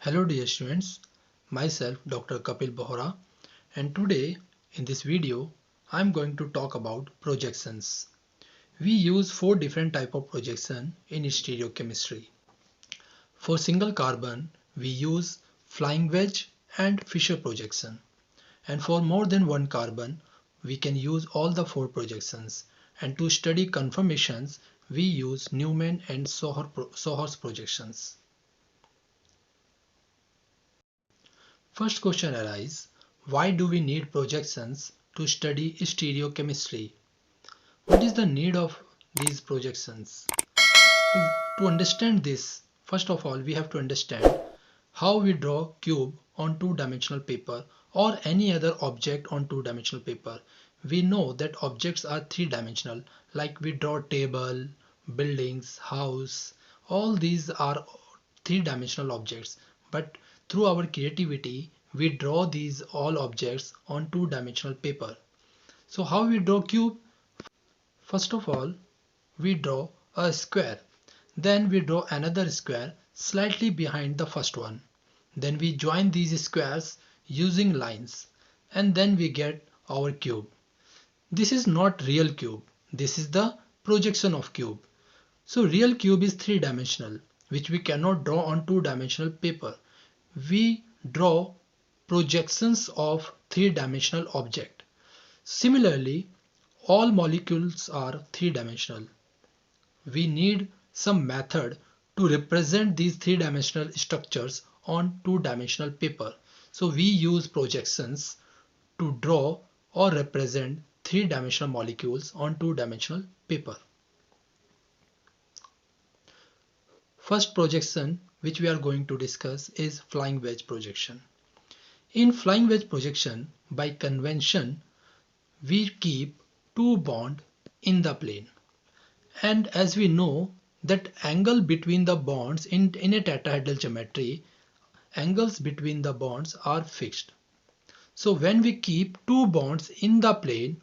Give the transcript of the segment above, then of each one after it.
Hello dear students, myself Dr. Kapil Bohra, and today in this video I am going to talk about projections. We use four different types of projection in stereochemistry. For single carbon we use flying wedge and Fischer projection, and for more than one carbon we can use all the four projections, and to study conformations we use Newman and Sohor's projections. First question arises, why do we need projections to study stereochemistry? What is the need of these projections? To understand this, first of all, we have to understand how we draw cube on two-dimensional paper or any other object on two-dimensional paper. We know that objects are three-dimensional, like we draw table, buildings, house, all these are three-dimensional objects. But through our creativity, we draw these all objects on two-dimensional paper. So how we draw cube? First of all, we draw a square. Then we draw another square slightly behind the first one. Then we join these squares using lines, and then we get our cube. This is not real cube. This is the projection of cube. So real cube is three-dimensional, which we cannot draw on two-dimensional paper. We draw projections of three-dimensional object. Similarly, all molecules are three-dimensional. We need some method to represent these three-dimensional structures on two-dimensional paper. So we use projections to draw or represent three-dimensional molecules on two-dimensional paper. First projection which we are going to discuss is flying wedge projection. In flying wedge projection, by convention, we keep two bonds in the plane. And as we know that angle between the bonds in a tetrahedral geometry, angles between the bonds are fixed. So when we keep two bonds in the plane,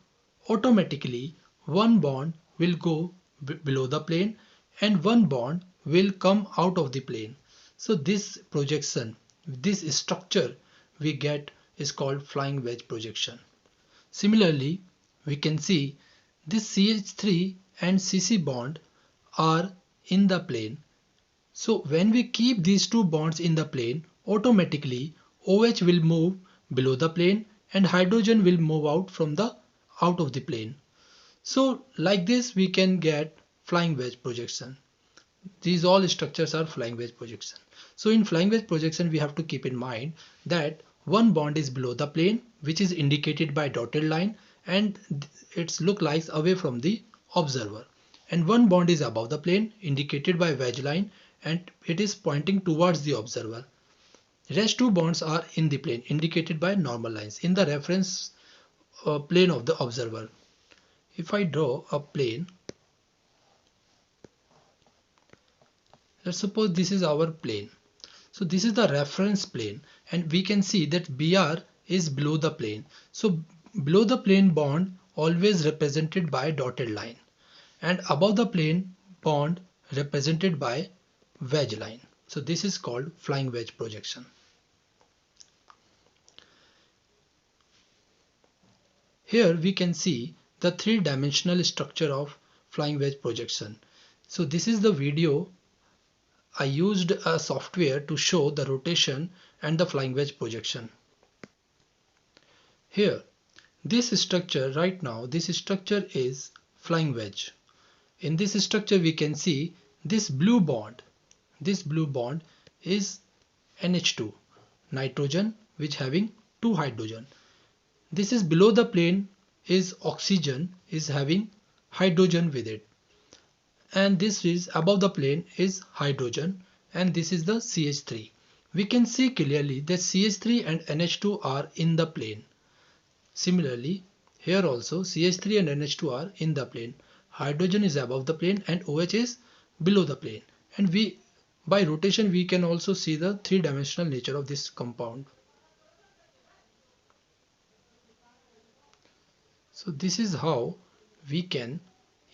automatically one bond will go below the plane and one bond will come out of the plane. So this projection, this structure we get is called flying wedge projection. Similarly, we can see this CH3 and CC bond are in the plane. So when we keep these two bonds in the plane, automatically OH will move below the plane and hydrogen will move out of the plane. So like this we can get flying wedge projection. These all structures are flying wedge projection. So in flying wedge projection we have to keep in mind that one bond is below the plane, which is indicated by dotted line, and its look lies away from the observer, and one bond is above the plane indicated by wedge line and it is pointing towards the observer. Rest two bonds are in the plane indicated by normal lines in the reference plane of the observer. If I draw a plane, let's suppose this is our plane. So this is the reference plane and we can see that BR is below the plane. So below the plane bond always represented by dotted line, and above the plane bond represented by wedge line. So this is called flying wedge projection. Here we can see the three-dimensional structure of flying wedge projection. So this is the video. I used a software to show the rotation and the flying wedge projection. Here, this structure right now, this structure is flying wedge. In this structure we can see this blue bond. This blue bond is NH2, nitrogen, which having two hydrogen. This is below the plane is oxygen, is having hydrogen with it. And this is above the plane is hydrogen, and this is the CH3. We can see clearly that CH3 and NH2 are in the plane. Similarly, here also CH3 and NH2 are in the plane. Hydrogen is above the plane and OH is below the plane. And by rotation we can also see the three-dimensional nature of this compound. So this is how we can,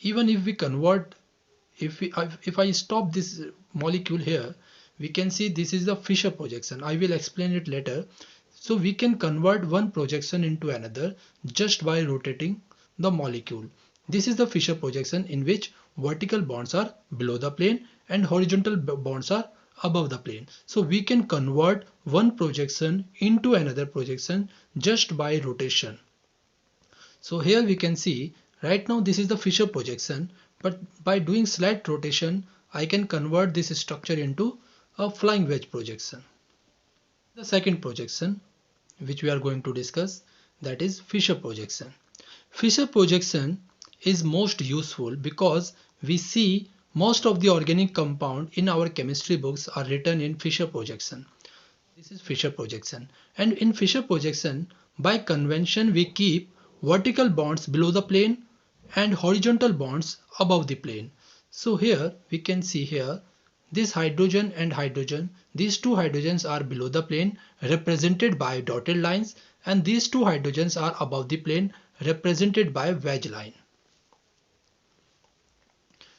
even if we convert, if I stop this molecule here, we can see this is the Fisher projection. I will explain it later. So we can convert one projection into another just by rotating the molecule. This is the Fisher projection in which vertical bonds are below the plane and horizontal bonds are above the plane. So we can convert one projection into another projection just by rotation. So here we can see right now this is the Fisher projection, but by doing slight rotation I can convert this structure into a flying wedge projection. The second projection which we are going to discuss, that is Fisher projection. Fisher projection is most useful because we see most of the organic compound in our chemistry books are written in Fisher projection. This is Fisher projection, and in Fisher projection by convention we keep vertical bonds below the plane and horizontal bonds above the plane. So here we can see here this hydrogen and hydrogen, these two hydrogens are below the plane represented by dotted lines, and these two hydrogens are above the plane represented by wedge line.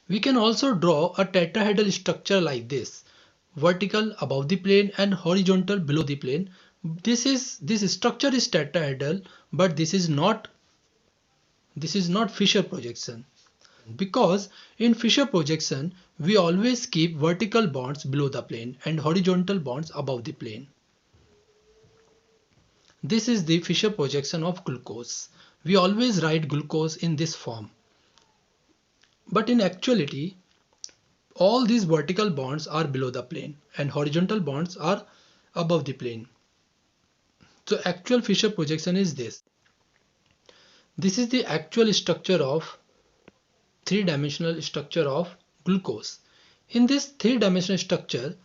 We can also draw a tetrahedral structure like this, vertical above the plane and horizontal below the plane. This structure is tetrahedral, but this is not Fisher projection, because in Fisher projection we always keep vertical bonds below the plane and horizontal bonds above the plane. This is the Fisher projection of glucose. We always write glucose in this form. But in actuality, all these vertical bonds are below the plane and horizontal bonds are above the plane. So actual Fisher projection is this. This is the actual structure of three-dimensional structure of glucose. In this three-dimensional structure,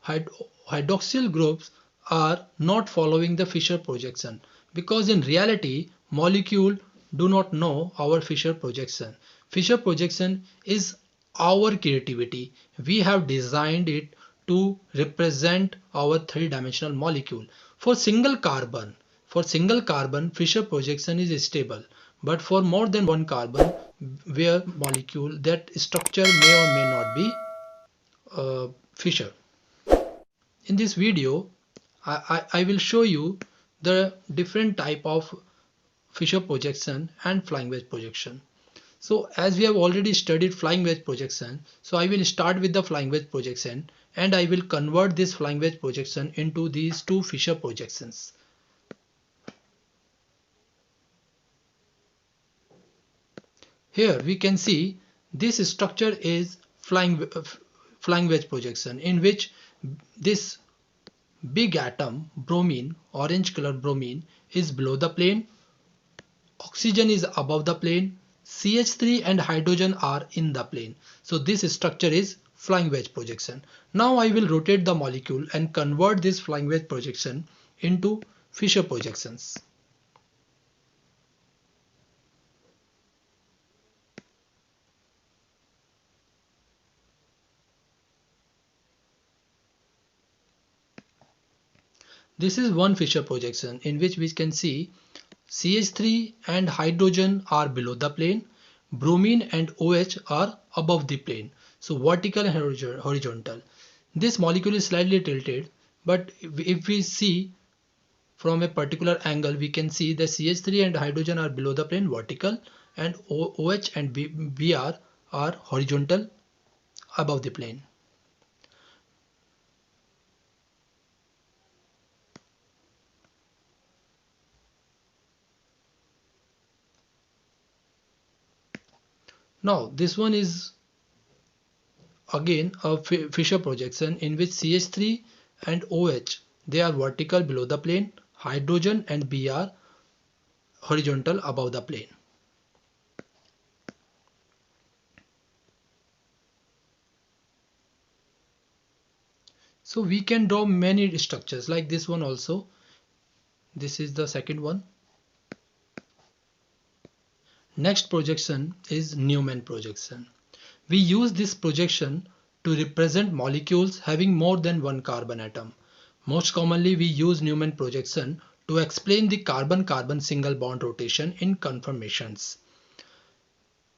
hydroxyl groups are not following the Fisher projection, because in reality molecule do not know our Fisher projection. Fisher projection is our creativity. We have designed it to represent our three-dimensional molecule. For single carbon Fisher projection is stable, but for more than one carbon where molecule, that structure may or may not be Fisher. In this video I will show you the different type of Fisher projection and flying wedge projection. So as we have already studied flying wedge projection, so I will start with the flying wedge projection and I will convert this flying wedge projection into these two Fisher projections. Here we can see this structure is flying wedge projection, in which this big atom bromine, orange color bromine, is below the plane, oxygen is above the plane, CH3 and hydrogen are in the plane. So this structure is flying wedge projection. Now I will rotate the molecule and convert this flying wedge projection into Fisher projections. This is one Fisher projection in which we can see CH3 and hydrogen are below the plane, bromine and OH are above the plane. So vertical and horizontal. This molecule is slightly tilted, but if we see from a particular angle, we can see that CH3 and hydrogen are below the plane, vertical, and OH and Br are horizontal above the plane. Now this one is again a Fisher projection in which CH3 and OH, they are vertical below the plane, hydrogen and Br horizontal above the plane. So we can draw many structures like this one also. This is the second one. Next projection is Newman projection. We use this projection to represent molecules having more than one carbon atom. Most commonly we use Newman projection to explain the carbon-carbon single bond rotation in conformations.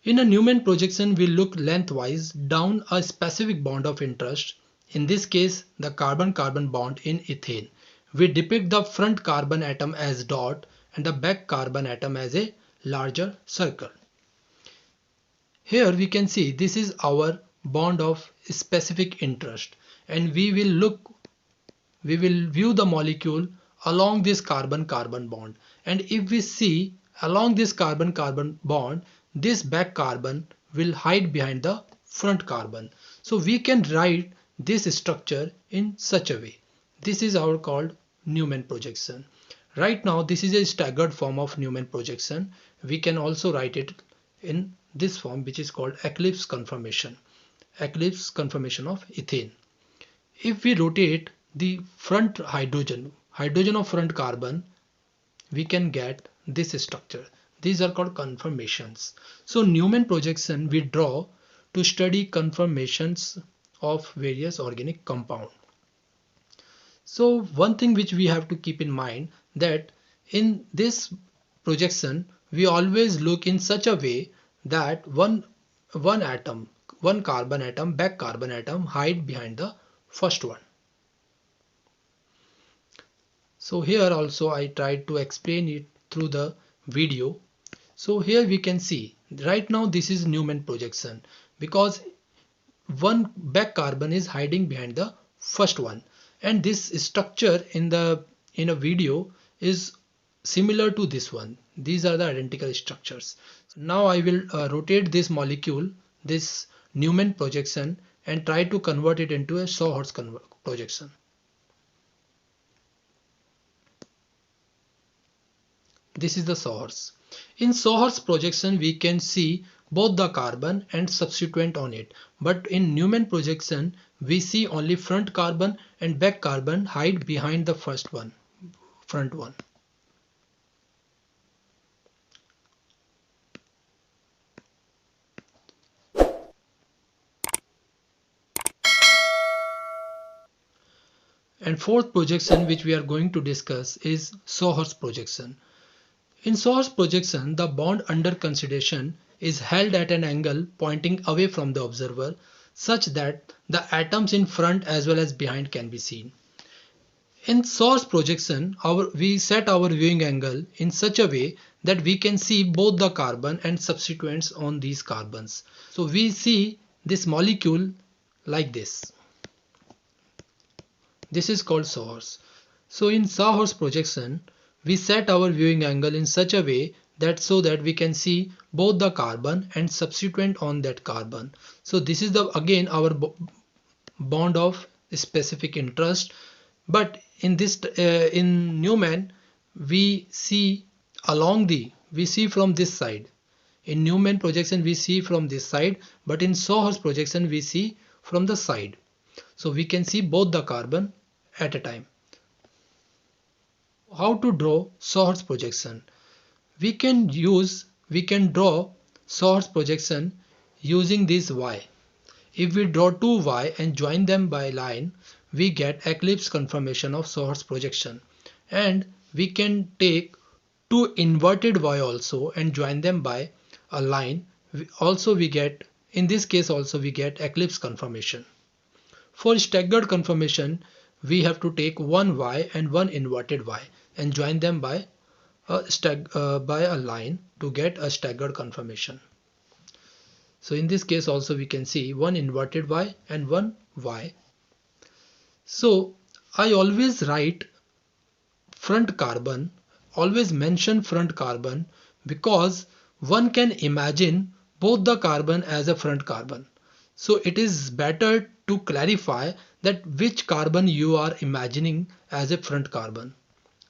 In a Newman projection we look lengthwise down a specific bond of interest In this case, the carbon-carbon bond in ethane. We depict the front carbon atom as dot and the back carbon atom as a larger circle. Here we can see this is our bond of specific interest, and we will view the molecule along this carbon-carbon bond. And if we see along this carbon-carbon bond, this back carbon will hide behind the front carbon. So we can write this structure in such a way. This is our called Newman projection. Right now this is a staggered form of Newman projection. We can also write it in this form, which is called eclipse conformation. Eclipse conformation of ethane. If we rotate the front hydrogen of front carbon, we can get this structure. These are called conformations. So Newman projection we draw to study conformations of various organic compound. So one thing which we have to keep in mind, that in this projection we always look in such a way that one carbon atom, back carbon atom, hide behind the first one. So here also I tried to explain it through the video. So here we can see right now this is Newman projection, because one back carbon is hiding behind the first one, and this structure in a video is similar to this one. These are the identical structures. Now I will rotate this molecule, this Newman projection, and try to convert it into a Sawhorse projection. This is the Sawhorse. In Sawhorse projection we can see both the carbon and substituent on it, but in Newman projection we see only front carbon and back carbon hide behind the front one. And fourth projection which we are going to discuss is Sawhorse projection. In Sawhorse projection, the bond under consideration is held at an angle pointing away from the observer, such that the atoms in front as well as behind can be seen. In Sawhorse projection, we set our viewing angle in such a way that we can see both the carbon and substituents on these carbons. So we see this molecule like this. This is called Sawhorse. So in Sawhorse projection, we set our viewing angle in such a way that so that we can see both the carbon and substituent on that carbon. So this is again our bond of specific interest. But in this in Newman we see from this side. In Newman projection we see from this side, but in Sawhorse projection we see from the side. So we can see both the carbon at a time. How to draw Sawhorse projection? We can draw Sawhorse projection using this Y. If we draw two Y and join them by line, we get eclipse conformation of Sawhorse projection. And we can take two inverted Y also and join them by a line. In this case also we get eclipse conformation. For staggered conformation, we have to take one Y and one inverted Y and join them by a line to get a staggered conformation. So in this case also we can see one inverted Y and one Y. So I always write front carbon, always mention front carbon, because one can imagine both the carbon as a front carbon. So it is better to clarify that which carbon you are imagining as a front carbon.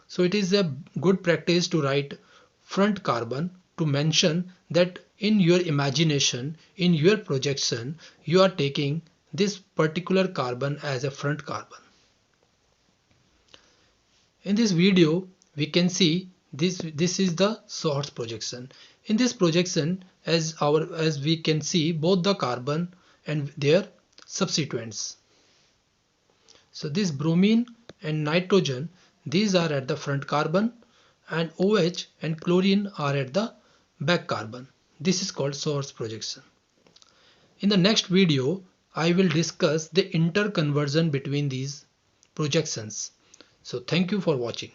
So it is a good practice to write front carbon, to mention that in your imagination, in your projection, you are taking this particular carbon as a front carbon. In this video, we can see this is the Sawhorse projection. In this projection, as we can see both the carbon and their substituents. So this bromine and nitrogen, these are at the front carbon, and OH and chlorine are at the back carbon. This is called Sawhorse projection. In the next video, I will discuss the interconversion between these projections. So thank you for watching.